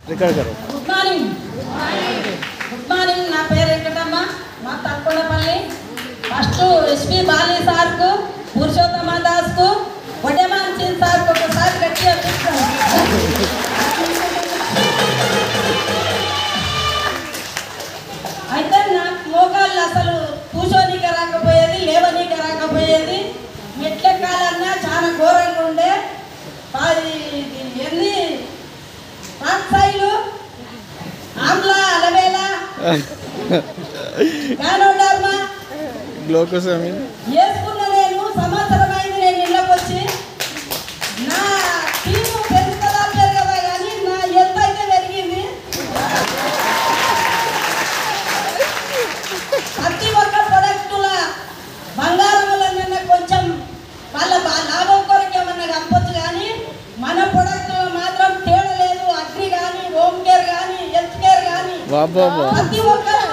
Good morning. Good morning. నా పేరు వెంకటమ్మ, మా తక్కువపల్లి. ఫస్ట్ ఎస్పి బాలి సార్కు, పురుషోత్తమ దాస్కు, వడ్డేమాన్ సింగ్ సార్కు ఒకసారి గట్టిగా చూస్తాను. అయితే నాకు మోకాళ్ళు అసలు కూర్చోనీక రాకపోయేది, లేవనీక రాకపోయేది. మెట్లెక్కాలన్నా చాలా ఘోరంగా ఉండే. ఎన్ని పాక్సాయిలు, ఆమ్లా, అలవేలా, గానోడార్మా వేసుకున్న నేను సంవత్సరం అయింది. నేను ఇళ్ళకి వచ్చి నా టీము పెరుగుతుందా పెరగదా కానీ నా ఎంత అయితే పెరిగింది. ప్రతి ఒక్క ప్రొడక్టుల బంగారంలో కొంచెం వాళ్ళ లాభం కొరకు ఏమన్నా కనపచ్చు కానీ మన ప్రొడక్టులో మాత్రం తేడా లేదు. అగ్రి కానీ, హోమ్ కేర్ కానీ, హెల్త్ కేర్ కానీ ప్రతి ఒక్కరు